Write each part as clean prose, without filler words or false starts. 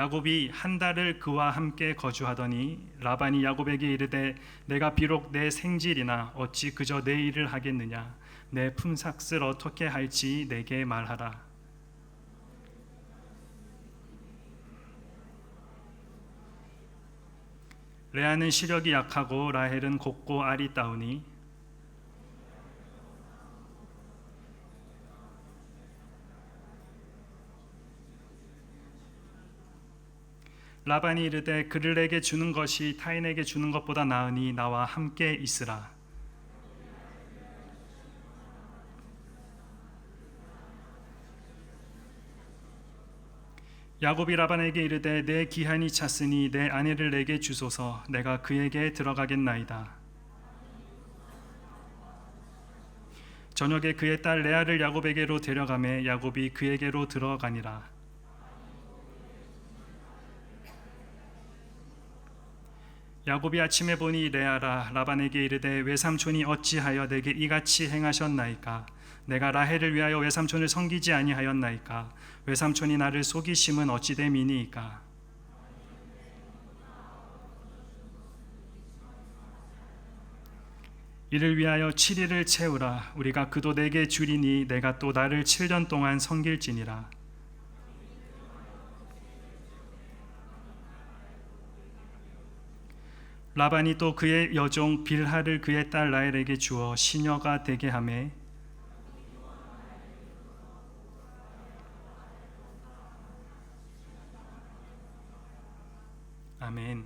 야곱이 한 달을 그와 함께 거주하더니 라반이 야곱에게 이르되 내가 비록 내 생질이나 어찌 그저 내 일을 하겠느냐. 내 품삯을 어떻게 할지 내게 말하라. 레아는 시력이 약하고 라헬은 곱고 아리따우니 라반이 이르되 그를 내게 주는 것이 타인에게 주는 것보다 나으니 나와 함께 있으라. 야곱이 라반에게 이르되 내 기한이 찼으니 내 아내를 내게 주소서. 내가 그에게 들어가겠나이다. 저녁에 그의 딸 레아를 야곱에게로 데려가매 야곱이 그에게로 들어가니라. 야곱이 아침에 보니 레아라. 라반에게 이르되 외삼촌이 어찌하여 내게 이같이 행하셨나이까. 내가 라헬을 위하여 외삼촌을 섬기지 아니하였나이까. 외삼촌이 나를 속이심은 어찌 됨이니이까. 이를 위하여 7일을 채우라. 우리가 그도 내게 주리니 내가 또 나를 7년 동안 섬길지니라. 라반이 또 그의 여종 빌하를 그의 딸 라헬에게 주어 시녀가 되게 하매 아멘.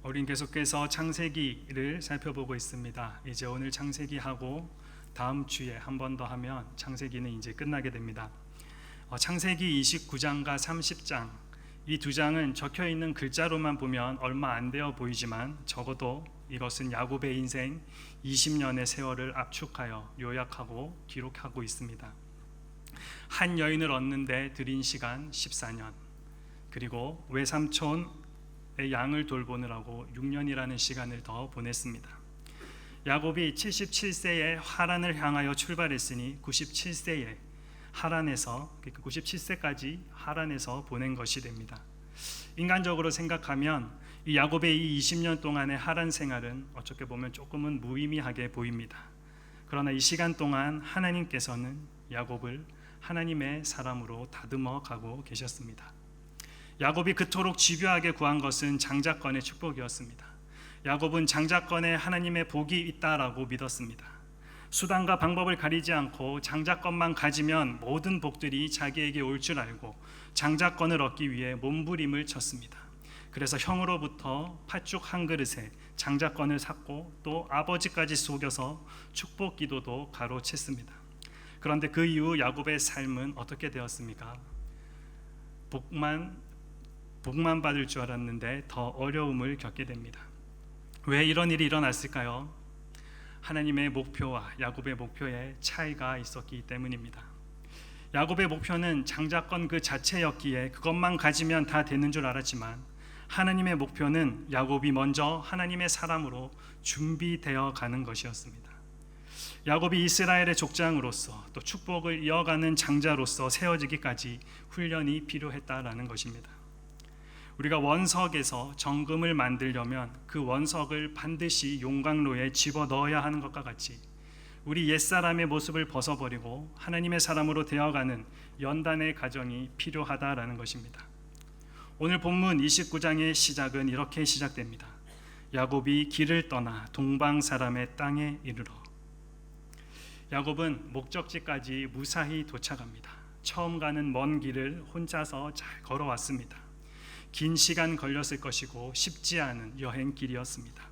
우린 계속해서 창세기를 살펴보고 있습니다. 이제 오늘 창세기하고 다음 주에 한 번 더 하면 창세기는 이제 끝나게 됩니다. 창세기 29장과 30장 이 두 장은 적혀 있는 글자로만 보면 얼마 안 되어 보이지만 적어도 이것은 야곱의 인생 20년의 세월을 압축하여 요약하고 기록하고 있습니다. 한 여인을 얻는데 들인 시간 14년, 그리고 외삼촌의 양을 돌보느라고 6년이라는 시간을 더 보냈습니다. 야곱이 77세에 하란을 향하여 출발했으니 97세에 하란에서, 97세까지 하란에서 보낸 것이 됩니다. 인간적으로 생각하면 이 야곱의 이 20년 동안의 하란 생활은 어떻게 보면 조금은 무의미하게 보입니다. 그러나 이 시간 동안 하나님께서는 야곱을 하나님의 사람으로 다듬어 가고 계셨습니다. 야곱이 그토록 집요하게 구한 것은 장자권의 축복이었습니다. 야곱은 장자권에 하나님의 복이 있다라고 믿었습니다. 수단과 방법을 가리지 않고 장자권만 가지면 모든 복들이 자기에게 올 줄 알고 장자권을 얻기 위해 몸부림을 쳤습니다. 그래서 형으로부터 팥죽 한 그릇에 장자권을 샀고 또 아버지까지 속여서 축복 기도도 가로챘습니다. 그런데 그 이후 야곱의 삶은 어떻게 되었습니까? 복만 받을 줄 알았는데 더 어려움을 겪게 됩니다. 왜 이런 일이 일어났을까요? 하나님의 목표와 야곱의 목표에 차이가 있었기 때문입니다. 야곱의 목표는 장자권 그 자체였기에 그것만 가지면 다 되는 줄 알았지만 하나님의 목표는 야곱이 먼저 하나님의 사람으로 준비되어 가는 것이었습니다. 야곱이 이스라엘의 족장으로서 또 축복을 이어가는 장자로서 세워지기까지 훈련이 필요했다라는 것입니다. 우리가 원석에서 정금을 만들려면 그 원석을 반드시 용광로에 집어넣어야 하는 것과 같이 우리 옛사람의 모습을 벗어버리고 하나님의 사람으로 되어가는 연단의 과정이 필요하다라는 것입니다. 오늘 본문 29장의 시작은 이렇게 시작됩니다. 야곱이 길을 떠나 동방 사람의 땅에 이르러. 야곱은 목적지까지 무사히 도착합니다. 처음 가는 먼 길을 혼자서 잘 걸어왔습니다. 긴 시간 걸렸을 것이고 쉽지 않은 여행길이었습니다.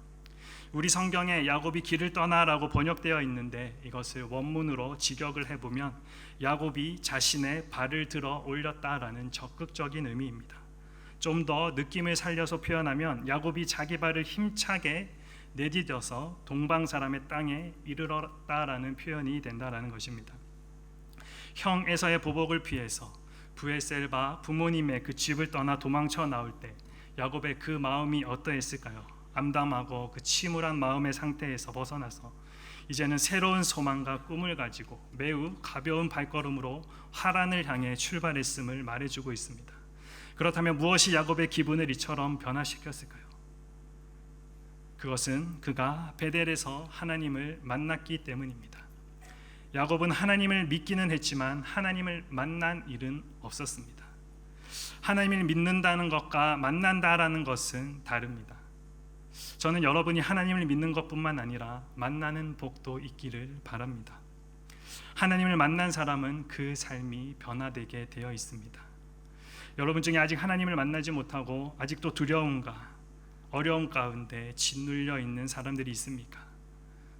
우리 성경에 야곱이 길을 떠나라고 번역되어 있는데 이것을 원문으로 직역을 해보면 야곱이 자신의 발을 들어 올렸다라는 적극적인 의미입니다. 좀 더 느낌을 살려서 표현하면 야곱이 자기 발을 힘차게 내디뎌서 동방 사람의 땅에 이르렀다라는 표현이 된다라는 것입니다. 형 에서의 보복을 피해서 브에셀바 부모님의 그 집을 떠나 도망쳐 나올 때 야곱의 그 마음이 어떠했을까요? 암담하고 그 침울한 마음의 상태에서 벗어나서 이제는 새로운 소망과 꿈을 가지고 매우 가벼운 발걸음으로 하란을 향해 출발했음을 말해주고 있습니다. 그렇다면 무엇이 야곱의 기분을 이처럼 변화시켰을까요? 그것은 그가 베델에서 하나님을 만났기 때문입니다. 야곱은 하나님을 믿기는 했지만 하나님을 만난 일은 없었습니다. 하나님을 믿는다는 것과 만난다라는 것은 다릅니다. 저는 여러분이 하나님을 믿는 것뿐만 아니라 만나는 복도 있기를 바랍니다. 하나님을 만난 사람은 그 삶이 변화되게 되어 있습니다. 여러분 중에 아직 하나님을 만나지 못하고 아직도 두려움과 어려움 가운데 짓눌려 있는 사람들이 있습니까?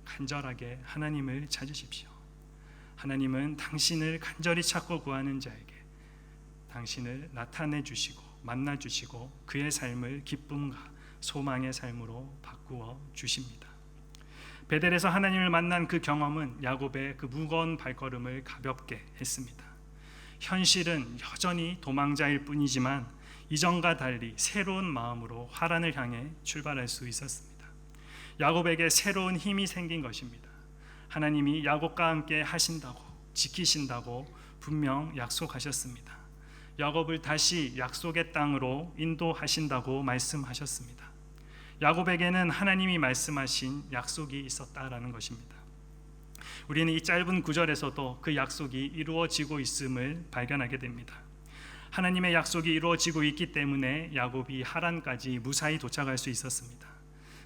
간절하게 하나님을 찾으십시오. 하나님은 당신을 간절히 찾고 구하는 자에게 당신을 나타내 주시고 만나 주시고 그의 삶을 기쁨과 소망의 삶으로 바꾸어 주십니다. 베델에서 하나님을 만난 그 경험은 야곱의 그 무거운 발걸음을 가볍게 했습니다. 현실은 여전히 도망자일 뿐이지만 이전과 달리 새로운 마음으로 하란을 향해 출발할 수 있었습니다. 야곱에게 새로운 힘이 생긴 것입니다. 하나님이 야곱과 함께 하신다고, 지키신다고 분명 약속하셨습니다. 야곱을 다시 약속의 땅으로 인도하신다고 말씀하셨습니다. 야곱에게는 하나님이 말씀하신 약속이 있었다라는 것입니다. 우리는 이 짧은 구절에서도 그 약속이 이루어지고 있음을 발견하게 됩니다. 하나님의 약속이 이루어지고 있기 때문에 야곱이 하란까지 무사히 도착할 수 있었습니다.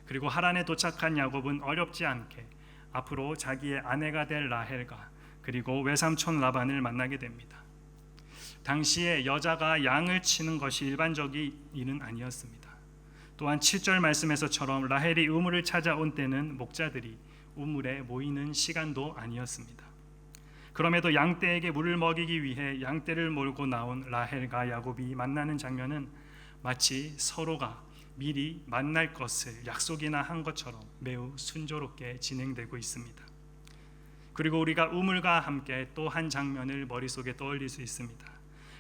그리고 하란에 도착한 야곱은 어렵지 않게 앞으로 자기의 아내가 될 라헬과 그리고 외삼촌 라반을 만나게 됩니다. 당시에 여자가 양을 치는 것이 일반적인 일은 아니었습니다. 또한 7절 말씀에서처럼 라헬이 우물을 찾아온 때는 목자들이 우물에 모이는 시간도 아니었습니다. 그럼에도 양떼에게 물을 먹이기 위해 양떼를 몰고 나온 라헬과 야곱이 만나는 장면은 마치 서로가 미리 만날 것을 약속이나 한 것처럼 매우 순조롭게 진행되고 있습니다. 그리고 우리가 우물과 함께 또 한 장면을 머릿속에 떠올릴 수 있습니다.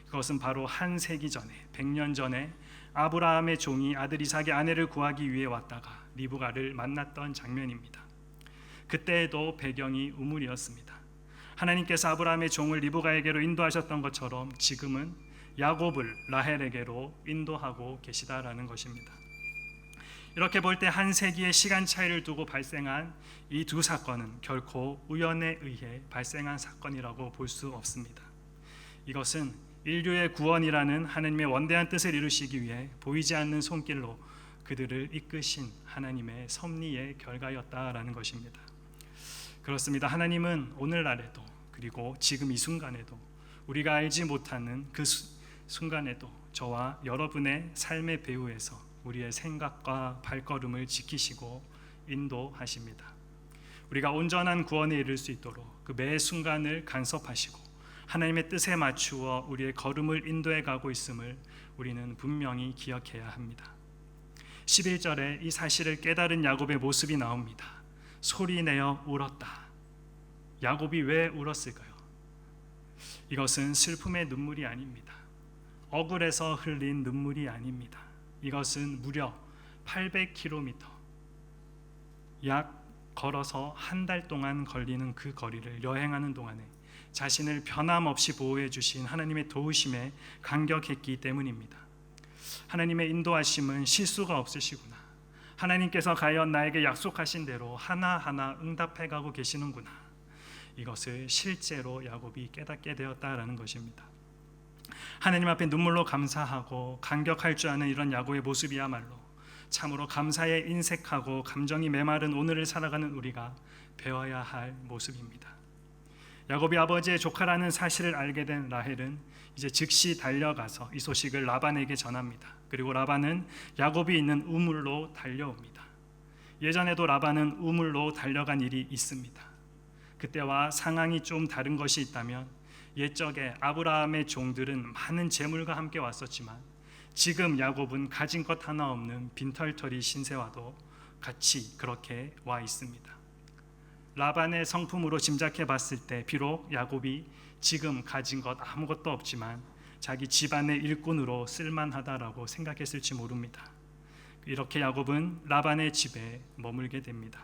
그것은 바로 한 세기 전에 100년 전에 아브라함의 종이 아들 이삭의 아내를 구하기 위해 왔다가 리브가를 만났던 장면입니다. 그때에도 배경이 우물이었습니다. 하나님께서 아브라함의 종을 리브가에게로 인도하셨던 것처럼 지금은 야곱을 라헬에게로 인도하고 계시다라는 것입니다. 이렇게 볼 때 한 세기의 시간 차이를 두고 발생한 이 두 사건은 결코 우연에 의해 발생한 사건이라고 볼 수 없습니다. 이것은 인류의 구원이라는 하나님의 원대한 뜻을 이루시기 위해 보이지 않는 손길로 그들을 이끄신 하나님의 섭리의 결과였다라는 것입니다. 그렇습니다. 하나님은 오늘날에도 그리고 지금 이 순간에도 우리가 알지 못하는 그 순간에도 저와 여러분의 삶의 배후에서 우리의 생각과 발걸음을 지키시고 인도하십니다. 우리가 온전한 구원에 이를 수 있도록 그 매 순간을 간섭하시고 하나님의 뜻에 맞추어 우리의 걸음을 인도해 가고 있음을 우리는 분명히 기억해야 합니다. 11절에 이 사실을 깨달은 야곱의 모습이 나옵니다. 소리내어 울었다. 야곱이 왜 울었을까요? 이것은 슬픔의 눈물이 아닙니다. 억울해서 흘린 눈물이 아닙니다. 이것은 무려 800km, 약 걸어서 한 달 동안 걸리는 그 거리를 여행하는 동안에 자신을 변함없이 보호해 주신 하나님의 도우심에 감격했기 때문입니다. 하나님의 인도하심은 실수가 없으시구나. 하나님께서 과연 나에게 약속하신 대로 하나하나 응답해 가고 계시는구나. 이것을 실제로 야곱이 깨닫게 되었다라는 것입니다. 하나님 앞에 눈물로 감사하고 감격할 줄 아는 이런 야곱의 모습이야말로 참으로 감사에 인색하고 감정이 메마른 오늘을 살아가는 우리가 배워야 할 모습입니다. 야곱이 아버지의 조카라는 사실을 알게 된 라헬은 이제 즉시 달려가서 이 소식을 라반에게 전합니다. 그리고 라반은 야곱이 있는 우물로 달려옵니다. 예전에도 라반은 우물로 달려간 일이 있습니다. 그때와 상황이 좀 다른 것이 있다면 옛적에 아브라함의 종들은 많은 재물과 함께 왔었지만 지금 야곱은 가진 것 하나 없는 빈털터리 신세와도 같이 그렇게 와 있습니다. 라반의 성품으로 짐작해 봤을 때 비록 야곱이 지금 가진 것 아무것도 없지만 자기 집안의 일꾼으로 쓸만하다라고 생각했을지 모릅니다. 이렇게 야곱은 라반의 집에 머물게 됩니다.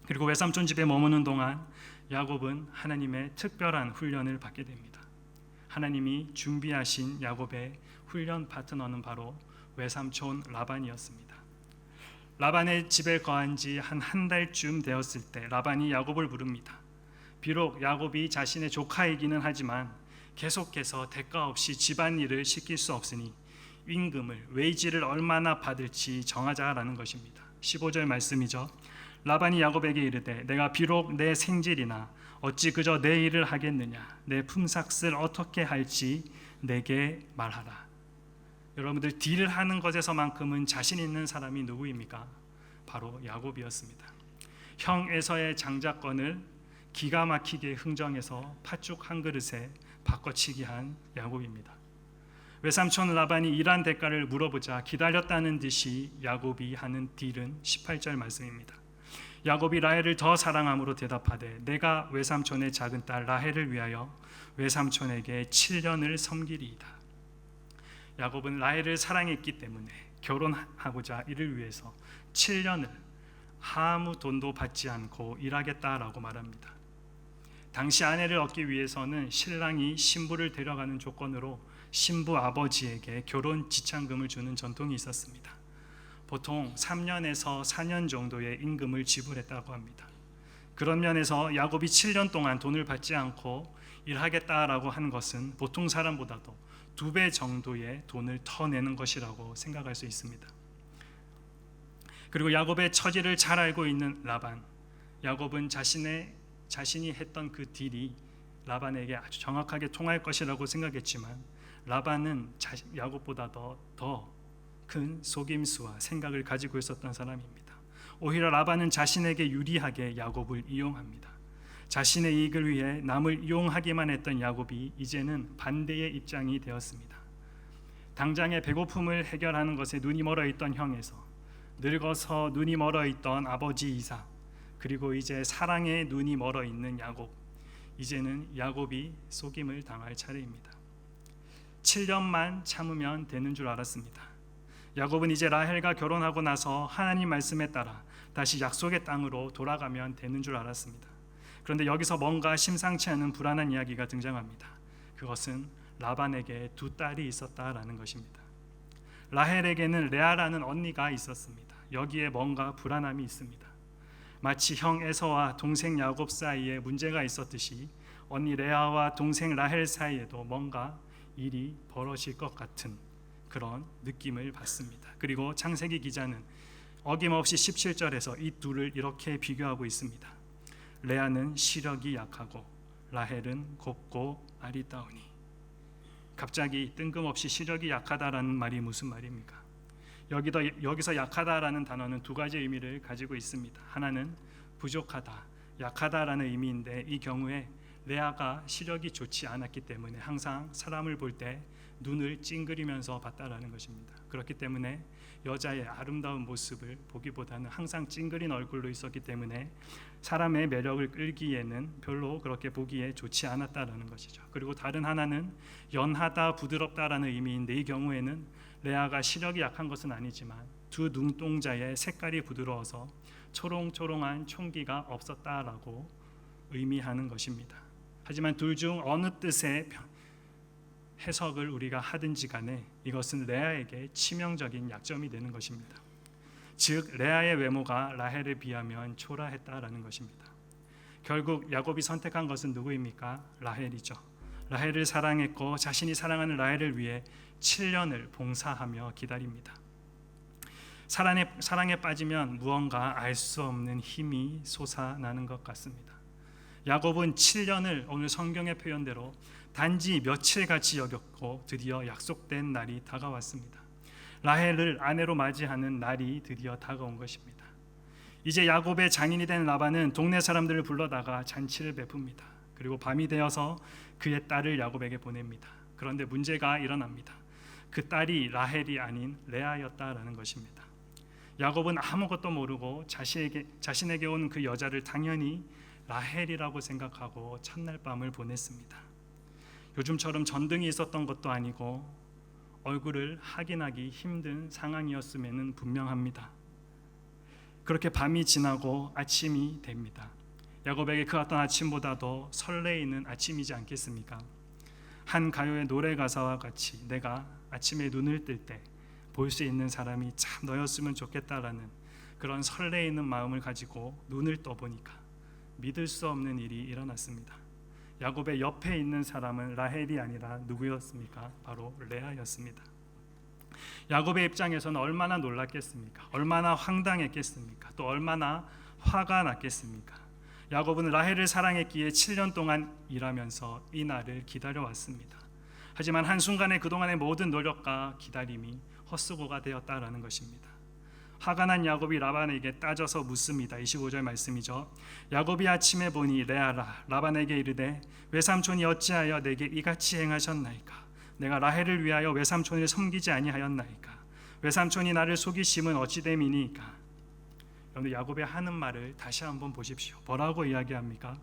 그리고 외삼촌 집에 머무는 동안 야곱은 하나님의 특별한 훈련을 받게 됩니다. 하나님이 준비하신 야곱의 훈련 파트너는 바로 외삼촌 라반이었습니다. 라반의 집에 거한 지 한 달쯤 되었을 때 라반이 야곱을 부릅니다. 비록 야곱이 자신의 조카이기는 하지만 계속해서 대가 없이 집안일을 시킬 수 없으니 임금을 웨이지를 얼마나 받을지 정하자라는 것입니다. 15절 말씀이죠. 라반이 야곱에게 이르되 내가 비록 내 생질이나 어찌 그저 내 일을 하겠느냐, 내 품삯을 어떻게 할지 내게 말하라. 여러분들, 딜을 하는 것에서만큼은 자신 있는 사람이 누구입니까? 바로 야곱이었습니다. 형 에서의 장자권을 기가 막히게 흥정해서 팥죽 한 그릇에 바꿔치기 한 야곱입니다. 외삼촌 라반이 일한 대가를 물어보자 기다렸다는 듯이 야곱이 하는 딜은 18절 말씀입니다. 야곱이 라헬을 더 사랑함으로 대답하되 내가 외삼촌의 작은 딸 라헬을 위하여 외삼촌에게 7년을 섬기리이다. 야곱은 라헬을 사랑했기 때문에 결혼하고자 이를 위해서 7년을 아무 돈도 받지 않고 일하겠다라고 말합니다. 당시 아내를 얻기 위해서는 신랑이 신부를 데려가는 조건으로 신부 아버지에게 결혼 지참금을 주는 전통이 있었습니다. 보통 3년에서 4년 정도의 임금을 지불했다고 합니다. 그런 면에서 야곱이 7년 동안 돈을 받지 않고 일하겠다라고 하는 것은 보통 사람보다도 2배 정도의 돈을 더 내는 것이라고 생각할 수 있습니다. 그리고 야곱의 처지를 잘 알고 있는 라반, 야곱은 자신이 했던 그 딜이 라반에게 아주 정확하게 통할 것이라고 생각했지만 라반은 야곱보다 더 큰 속임수와 생각을 가지고 있었던 사람입니다. 오히려 라반은 자신에게 유리하게 야곱을 이용합니다. 자신의 이익을 위해 남을 이용하기만 했던 야곱이 이제는 반대의 입장이 되었습니다. 당장의 배고픔을 해결하는 것에 눈이 멀어 있던 형에서 늙어서 눈이 멀어 있던 아버지 이삭, 그리고 이제 사랑에 눈이 멀어 있는 야곱, 이제는 야곱이 속임을 당할 차례입니다. 7년만 참으면 되는 줄 알았습니다. 야곱은 이제 라헬과 결혼하고 나서 하나님 말씀에 따라 다시 약속의 땅으로 돌아가면 되는 줄 알았습니다. 그런데 여기서 뭔가 심상치 않은 불안한 이야기가 등장합니다. 그것은 라반에게 2딸이 있었다라는 것입니다. 라헬에게는 레아라는 언니가 있었습니다. 여기에 뭔가 불안함이 있습니다. 마치 형 에서와 동생 야곱 사이에 문제가 있었듯이 언니 레아와 동생 라헬 사이에도 뭔가 일이 벌어질 것 같은 그런 느낌을 받습니다. 그리고 창세기 기자는 어김없이 17절에서 이 둘을 이렇게 비교하고 있습니다. 레아는 시력이 약하고 라헬은 곱고 아리따우니. 갑자기 뜬금없이 시력이 약하다라는 말이 무슨 말입니까? 여기서 약하다라는 단어는 2가지 의미를 가지고 있습니다. 하나는 부족하다, 약하다라는 의미인데, 이 경우에 레아가 시력이 좋지 않았기 때문에 항상 사람을 볼 때 눈을 찡그리면서 봤다라는 것입니다. 그렇기 때문에 여자의 아름다운 모습을 보기보다는 항상 찡그린 얼굴로 있었기 때문에 사람의 매력을 끌기에는 별로 그렇게 보기에 좋지 않았다라는 것이죠. 그리고 다른 하나는 연하다, 부드럽다라는 의미인데, 이 경우에는 레아가 시력이 약한 것은 아니지만 2 눈동자의 색깔이 부드러워서 초롱초롱한 총기가 없었다라고 의미하는 것입니다. 하지만 둘 중 어느 뜻의 해석을 우리가 하든지 간에 이것은 레아에게 치명적인 약점이 되는 것입니다. 즉 레아의 외모가 라헬에 비하면 초라했다라는 것입니다. 결국 야곱이 선택한 것은 누구입니까? 라헬이죠. 라헬을 사랑했고 자신이 사랑하는 라헬을 위해 7년을 봉사하며 기다립니다. 사랑에 빠지면 무언가 알 수 없는 힘이 솟아나는 것 같습니다. 야곱은 7년을 오늘 성경의 표현대로 단지 며칠같이 여겼고 드디어 약속된 날이 다가왔습니다. 라헬을 아내로 맞이하는 날이 드디어 다가온 것입니다. 이제 야곱의 장인이 된 라반은 동네 사람들을 불러다가 잔치를 베풉니다. 그리고 밤이 되어서 그의 딸을 야곱에게 보냅니다. 그런데 문제가 일어납니다. 그 딸이 라헬이 아닌 레아였다라는 것입니다. 야곱은 아무것도 모르고 자신에게 온 그 여자를 당연히 라헬이라고 생각하고 첫날 밤을 보냈습니다. 요즘처럼 전등이 있었던 것도 아니고 얼굴을 확인하기 힘든 상황이었음에는 분명합니다. 그렇게 밤이 지나고 아침이 됩니다. 야곱에게 그 어떤 아침보다도 설레이는 아침이지 않겠습니까? 한 가요의 노래 가사와 같이 내가 아침에 눈을 뜰 때 볼 수 있는 사람이 참 너였으면 좋겠다라는 그런 설레이는 마음을 가지고 눈을 떠보니까 믿을 수 없는 일이 일어났습니다. 야곱의 옆에 있는 사람은 라헬이 아니라 누구였습니까? 바로 레아였습니다. 야곱의 입장에서는 얼마나 놀랐겠습니까? 얼마나 황당했겠습니까? 또 얼마나 화가 났겠습니까? 야곱은 라헬을 사랑했기에 7년 동안 일하면서 이 날을 기다려왔습니다. 하지만 한순간에 그동안의 모든 노력과 기다림이 헛수고가 되었다라는 것입니다. 화가 난 야곱이 라반에게 따져서 묻습니다. 25절 말씀이죠. 야곱이 아침에 보니 레아라 라반에게 이르되 외삼촌이 어찌하여 내게 이같이 행하셨나이까? 내가 라헬을 위하여 외삼촌을 섬기지 아니하였나이까? 외삼촌이 나를 속이심은 어찌 됨이니까? 여러분, 야곱의 하는 말을 다시 한번 보십시오. 뭐라고 이야기합니까?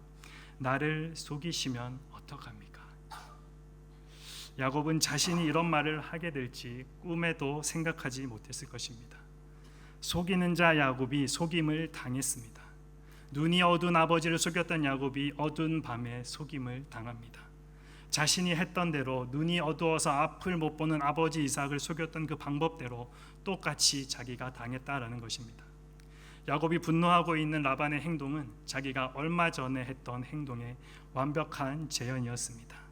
나를 속이시면 어떡합니까? 야곱은 자신이 이런 말을 하게 될지 꿈에도 생각하지 못했을 것입니다. 속이는 자 야곱이 속임을 당했습니다. 눈이 어두운 아버지를 속였던 야곱이 어두운 밤에 속임을 당합니다. 자신이 했던 대로 눈이 어두워서 앞을 못 보는 아버지 이삭을 속였던 그 방법대로 똑같이 자기가 당했다라는 것입니다. 야곱이 분노하고 있는 라반의 행동은 자기가 얼마 전에 했던 행동의 완벽한 재현이었습니다.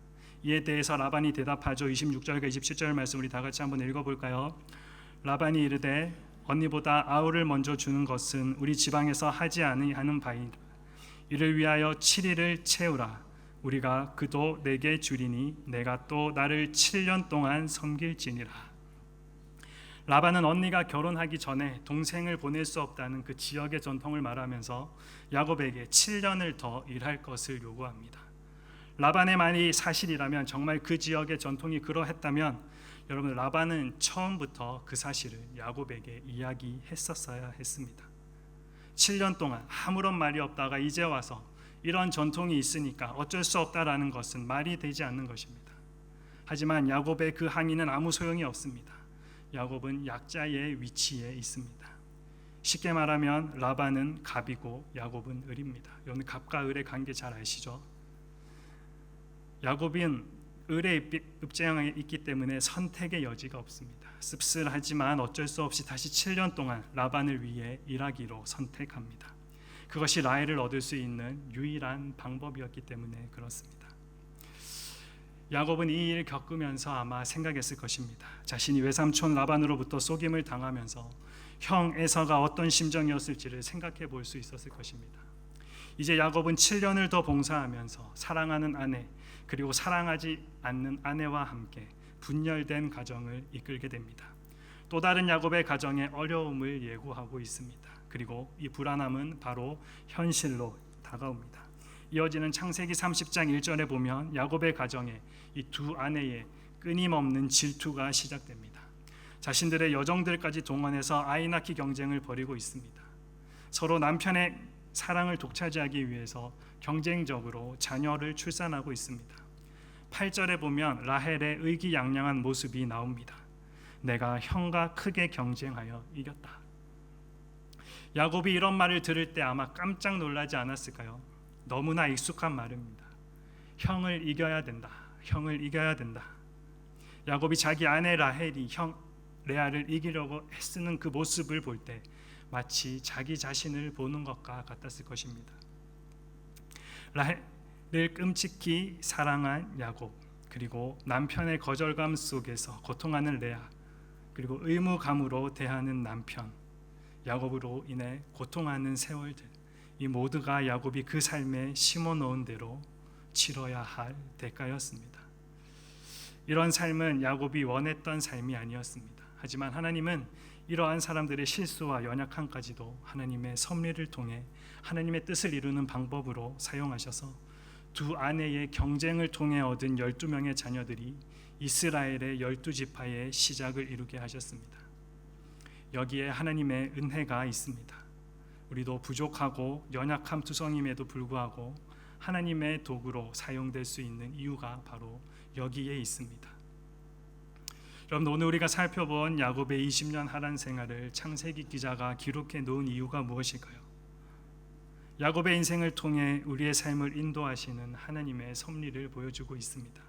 이에 대해서 라반이 대답하죠. 26절과 27절 말씀 우리 다 같이 한번 읽어볼까요? 라반이 이르되 언니보다 아우를 먼저 주는 것은 우리 지방에서 하지 아니하는 바이라. 이를 위하여 7일을 채우라. 우리가 그도 내게 주리니 내가 또 나를 7년 동안 섬길지니라. 라반은 언니가 결혼하기 전에 동생을 보낼 수 없다는 그 지역의 전통을 말하면서 야곱에게 7년을 더 일할 것을 요구합니다. 라반의 말이 사실이라면, 정말 그 지역의 전통이 그러했다면 여러분, 라반은 처음부터 그 사실을 야곱에게 이야기했었어야 했습니다. 7년 동안 아무런 말이 없다가 이제 와서 이런 전통이 있으니까 어쩔 수 없다라는 것은 말이 되지 않는 것입니다. 하지만 야곱의 그 항의는 아무 소용이 없습니다. 야곱은 약자의 위치에 있습니다. 쉽게 말하면 라반은 갑이고 야곱은 을입니다. 여러분, 갑과 을의 관계 잘 아시죠? 야곱은 을의 입장에 있기 때문에 선택의 여지가 없습니다. 씁쓸하지만 어쩔 수 없이 다시 7년 동안 라반을 위해 일하기로 선택합니다. 그것이 라헬을 얻을 수 있는 유일한 방법이었기 때문에 그렇습니다. 야곱은 이 일을 겪으면서 아마 생각했을 것입니다. 자신이 외삼촌 라반으로부터 속임을 당하면서 형 에서가 어떤 심정이었을지를 생각해 볼 수 있었을 것입니다. 이제 야곱은 7년을 더 봉사하면서 사랑하는 아내, 그리고 사랑하지 않는 아내와 함께 분열된 가정을 이끌게 됩니다. 또 다른 야곱의 가정에 어려움을 예고하고 있습니다. 그리고 이 불안함은 바로 현실로 다가옵니다. 이어지는 창세기 30장 1절에 보면 야곱의 가정에 이 두 아내의 끊임없는 질투가 시작됩니다. 자신들의 여종들까지 동원해서 아이 낳기 경쟁을 벌이고 있습니다. 서로 남편의 사랑을 독차지하기 위해서 경쟁적으로 자녀를 출산하고 있습니다. 8절에 보면 라헬의 의기양양한 모습이 나옵니다. 내가 형과 크게 경쟁하여 이겼다. 야곱이 이런 말을 들을 때 아마 깜짝 놀라지 않았을까요? 너무나 익숙한 말입니다. 형을 이겨야 된다. 형을 이겨야 된다. 야곱이 자기 아내 라헬이 형 레아를 이기려고 애쓰는 그 모습을 볼 때 마치 자기 자신을 보는 것과 같았을 것입니다. 라헬을 끔찍히 사랑한 야곱, 그리고 남편의 거절감 속에서 고통하는 레아, 그리고 의무감으로 대하는 남편, 야곱으로 인해 고통하는 세월들, 이 모두가 야곱이 그 삶에 심어놓은 대로 치러야 할 대가였습니다. 이런 삶은 야곱이 원했던 삶이 아니었습니다. 하지만 하나님은 이러한 사람들의 실수와 연약함까지도 하나님의 섭리를 통해 하나님의 뜻을 이루는 방법으로 사용하셔서 두 아내의 경쟁을 통해 얻은 12명의 자녀들이 이스라엘의 12지파의 시작을 이루게 하셨습니다. 여기에 하나님의 은혜가 있습니다. 우리도 부족하고 연약함 투성임에도 불구하고 하나님의 도구로 사용될 수 있는 이유가 바로 여기에 있습니다. 여러분, 오늘 우리가 살펴본 야곱의 20년 하란 생활을 창세기 기자가 기록해 놓은 이유가 무엇일까요? 야곱의 인생을 통해 우리의 삶을 인도하시는 하나님의 섭리를 보여주고 있습니다.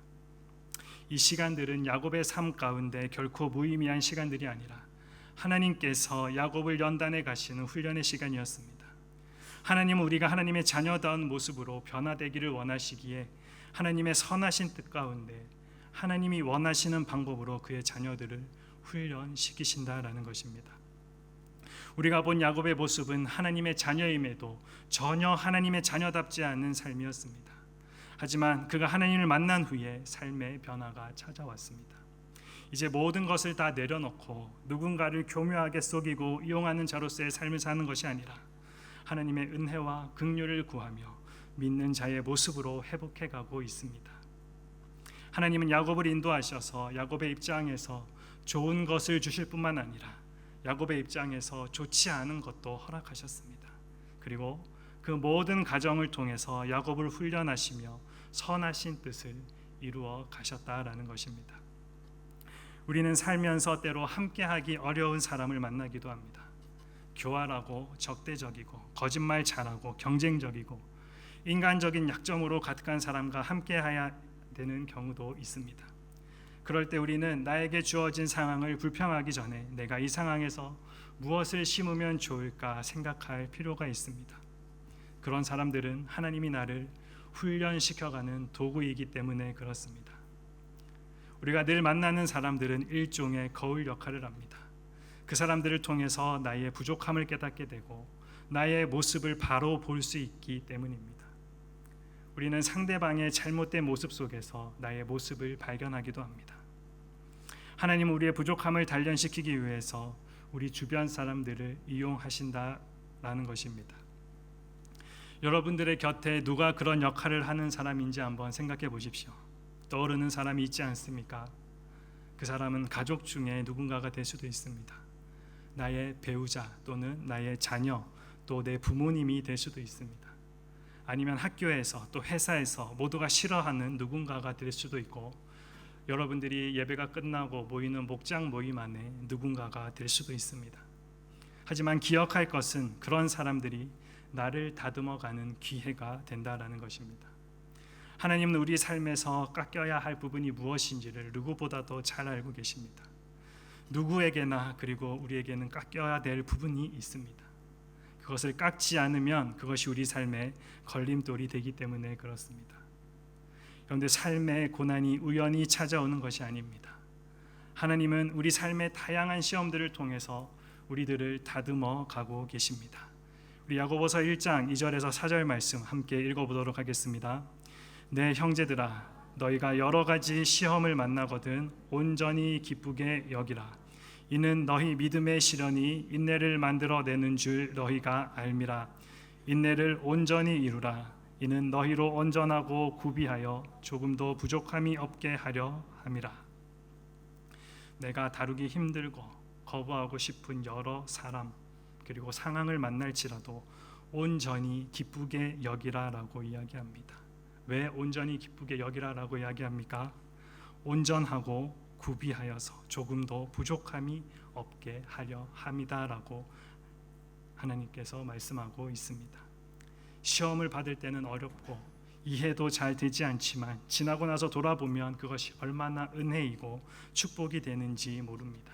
이 시간들은 야곱의 삶 가운데 결코 무의미한 시간들이 아니라 하나님께서 야곱을 연단해 가시는 훈련의 시간이었습니다. 하나님은 우리가 하나님의 자녀다운 모습으로 변화되기를 원하시기에 하나님의 선하신 뜻 가운데 하나님이 원하시는 방법으로 그의 자녀들을 훈련시키신다라는 것입니다. 우리가 본 야곱의 모습은 하나님의 자녀임에도 전혀 하나님의 자녀답지 않은 삶이었습니다. 하지만 그가 하나님을 만난 후에 삶의 변화가 찾아왔습니다. 이제 모든 것을 다 내려놓고 누군가를 교묘하게 속이고 이용하는 자로서의 삶을 사는 것이 아니라 하나님의 은혜와 긍휼을 구하며 믿는 자의 모습으로 회복해 가고 있습니다. 하나님은 야곱을 인도하셔서 야곱의 입장에서 좋은 것을 주실 뿐만 아니라 야곱의 입장에서 좋지 않은 것도 허락하셨습니다. 그리고 그 모든 과정을 통해서 야곱을 훈련하시며 선하신 뜻을 이루어 가셨다라는 것입니다. 우리는 살면서 때로 함께하기 어려운 사람을 만나기도 합니다. 교활하고 적대적이고 거짓말 잘하고 경쟁적이고 인간적인 약점으로 가득한 사람과 함께해야 되는 경우도 있습니다. 그럴 때 우리는 나에게 주어진 상황을 불평하기 전에 내가 이 상황에서 무엇을 심으면 좋을까 생각할 필요가 있습니다. 그런 사람들은 하나님이 나를 훈련시켜가는 도구이기 때문에 그렇습니다. 우리가 늘 만나는 사람들은 일종의 거울 역할을 합니다. 그 사람들을 통해서 나의 부족함을 깨닫게 되고 나의 모습을 바로 볼 수 있기 때문입니다. 우리는 상대방의 잘못된 모습 속에서 나의 모습을 발견하기도 합니다. 하나님은 우리의 부족함을 단련시키기 위해서 우리 주변 사람들을 이용하신다라는 것입니다. 여러분들의 곁에 누가 그런 역할을 하는 사람인지 한번 생각해 보십시오. 떠오르는 사람이 있지 않습니까? 그 사람은 가족 중에 누군가가 될 수도 있습니다. 나의 배우자 또는 나의 자녀 또 내 부모님이 될 수도 있습니다. 아니면 학교에서 또 회사에서 모두가 싫어하는 누군가가 될 수도 있고 여러분들이 예배가 끝나고 모이는 목장 모임 안에 누군가가 될 수도 있습니다. 하지만 기억할 것은 그런 사람들이 나를 다듬어가는 기회가 된다라는 것입니다. 하나님은 우리 삶에서 깎여야 할 부분이 무엇인지를 누구보다도 잘 알고 계십니다. 누구에게나 그리고 우리에게는 깎여야 될 부분이 있습니다. 그것을 깎지 않으면 그것이 우리 삶의 걸림돌이 되기 때문에 그렇습니다. 그런데 삶의 고난이 우연히 찾아오는 것이 아닙니다. 하나님은 우리 삶의 다양한 시험들을 통해서 우리들을 다듬어 가고 계십니다. 우리 야고보서 1장 2절에서 4절 말씀 함께 읽어보도록 하겠습니다. 내 형제들아 너희가 여러 가지 시험을 만나거든 온전히 기쁘게 여기라. 이는 너희 믿음의 시련이 인내를 만들어내는 줄 너희가 알미라. 인내를 온전히 이루라. 이는 너희로 온전하고 구비하여 조금도 부족함이 없게 하려 함이라. 내가 다루기 힘들고 거부하고 싶은 여러 사람 그리고 상황을 만날지라도 온전히 기쁘게 여기라라고 이야기합니다. 왜 온전히 기쁘게 여기라라고 이야기합니까? 온전하고 구비하여서 조금도 부족함이 없게 하려 함이다라고 하나님께서 말씀하고 있습니다. 시험을 받을 때는 어렵고 이해도 잘 되지 않지만 지나고 나서 돌아보면 그것이 얼마나 은혜이고 축복이 되는지 모릅니다.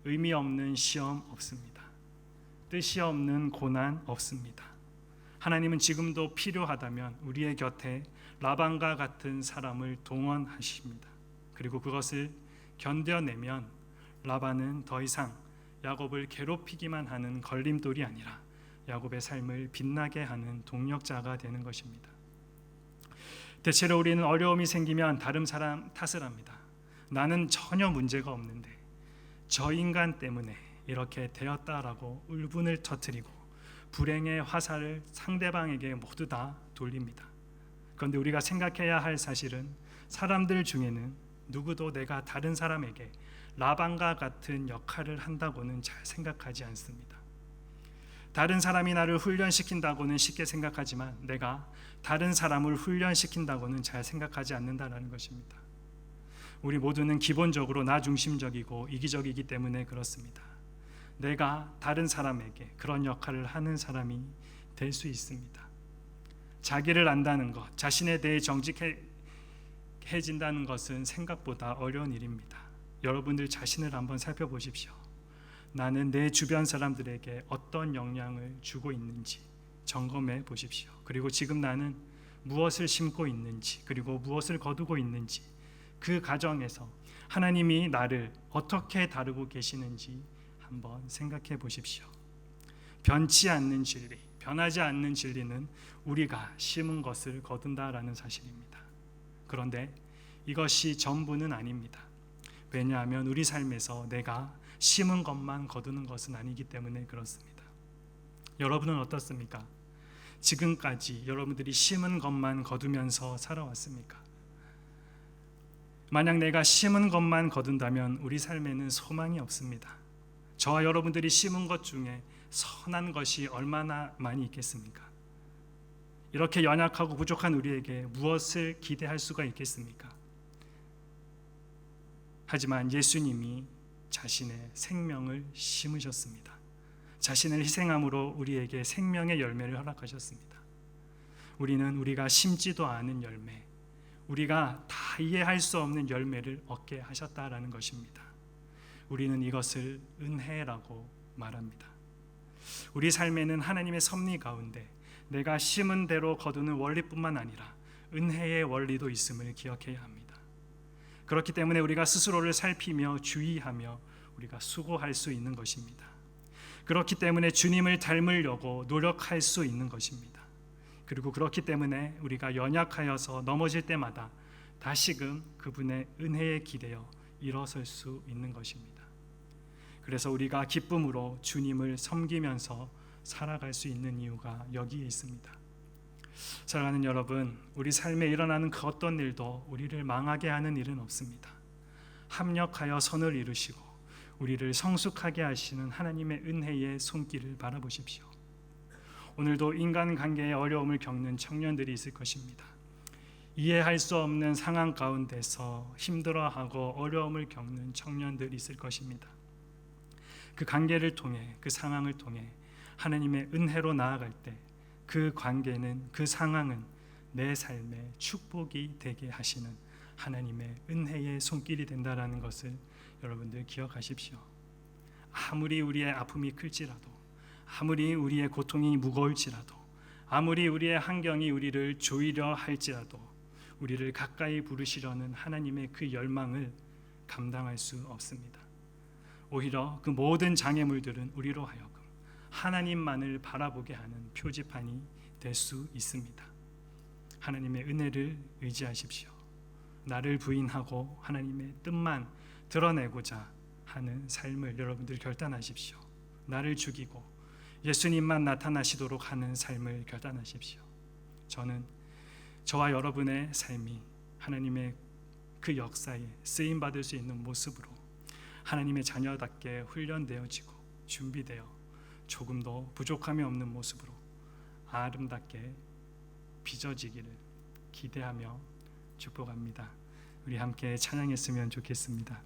의미 없는 시험 없습니다. 뜻이 없는 고난 없습니다. 하나님은 지금도 필요하다면 우리의 곁에 라반과 같은 사람을 동원하십니다. 그리고 그것을 견뎌내면 라반은 더 이상 야곱을 괴롭히기만 하는 걸림돌이 아니라 야곱의 삶을 빛나게 하는 동력자가 되는 것입니다. 대체로 우리는 어려움이 생기면 다른 사람 탓을 합니다. 나는 전혀 문제가 없는데 저 인간 때문에 이렇게 되었다라고 울분을 터뜨리고 불행의 화살을 상대방에게 모두 다 돌립니다. 그런데 우리가 생각해야 할 사실은 사람들 중에는 누구도 내가 다른 사람에게 라반과 같은 역할을 한다고는 잘 생각하지 않습니다. 다른 사람이 나를 훈련시킨다고는 쉽게 생각하지만 내가 다른 사람을 훈련시킨다고는 잘 생각하지 않는다는 것입니다. 우리 모두는 기본적으로 나 중심적이고 이기적이기 때문에 그렇습니다. 내가 다른 사람에게 그런 역할을 하는 사람이 될 수 있습니다. 자기를 안다는 것, 자신에 대해 정직하게 해진다는 것은 생각보다 어려운 일입니다. 여러분들 자신을 한번 살펴보십시오. 나는 내 주변 사람들에게 어떤 영향을 주고 있는지 점검해 보십시오. 그리고 지금 나는 무엇을 심고 있는지, 그리고 무엇을 거두고 있는지, 그 과정에서 하나님이 나를 어떻게 다루고 계시는지 한번 생각해 보십시오. 변치 않는 진리, 변하지 않는 진리는 우리가 심은 것을 거둔다라는 사실입니다. 그런데 이것이 전부는 아닙니다. 왜냐하면 우리 삶에서 내가 심은 것만 거두는 것은 아니기 때문에 그렇습니다. 여러분은 어떻습니까? 지금까지 여러분들이 심은 것만 거두면서 살아왔습니까? 만약 내가 심은 것만 거둔다면 우리 삶에는 소망이 없습니다. 저와 여러분들이 심은 것 중에 선한 것이 얼마나 많이 있겠습니까? 이렇게 연약하고 부족한 우리에게 무엇을 기대할 수가 있겠습니까? 하지만 예수님이 자신의 생명을 심으셨습니다. 자신을 희생함으로 우리에게 생명의 열매를 허락하셨습니다. 우리는 우리가 심지도 않은 열매, 우리가 다 이해할 수 없는 열매를 얻게 하셨다라는 것입니다. 우리는 이것을 은혜라고 말합니다. 우리 삶에는 하나님의 섭리 가운데 내가 심은 대로 거두는 원리뿐만 아니라 은혜의 원리도 있음을 기억해야 합니다. 그렇기 때문에 우리가 스스로를 살피며 주의하며 우리가 수고할 수 있는 것입니다. 그렇기 때문에 주님을 닮으려고 노력할 수 있는 것입니다. 그리고 그렇기 때문에 우리가 연약하여서 넘어질 때마다 다시금 그분의 은혜에 기대어 일어설 수 있는 것입니다. 그래서 우리가 기쁨으로 주님을 섬기면서 살아갈 수 있는 이유가 여기에 있습니다. 사랑하는 여러분, 우리 삶에 일어나는 그 어떤 일도 우리를 망하게 하는 일은 없습니다. 합력하여 선을 이루시고 우리를 성숙하게 하시는 하나님의 은혜의 손길을 바라보십시오. 오늘도 인간관계의 어려움을 겪는 청년들이 있을 것입니다. 이해할 수 없는 상황 가운데서 힘들어하고 어려움을 겪는 청년들이 있을 것입니다. 그 관계를 통해, 그 상황을 통해 하나님의 은혜로 나아갈 때 그 관계는, 그 상황은 내 삶의 축복이 되게 하시는 하나님의 은혜의 손길이 된다라는 것을 여러분들 기억하십시오. 아무리 우리의 아픔이 클지라도, 아무리 우리의 고통이 무거울지라도, 아무리 우리의 환경이 우리를 조이려 할지라도 우리를 가까이 부르시려는 하나님의 그 열망을 감당할 수 없습니다. 오히려 그 모든 장애물들은 우리로 하여금 하나님만을 바라보게 하는 표지판이 될 수 있습니다. 하나님의 은혜를 의지하십시오. 나를 부인하고 하나님의 뜻만 드러내고자 하는 삶을 여러분들 결단하십시오. 나를 죽이고 예수님만 나타나시도록 하는 삶을 결단하십시오. 저는 저와 여러분의 삶이 하나님의 그 역사에 쓰임받을 수 있는 모습으로 하나님의 자녀답게 훈련되어지고 준비되어 조금도 부족함이 없는 모습으로 아름답게 빚어지기를 기대하며 축복합니다. 우리 함께 찬양했으면 좋겠습니다.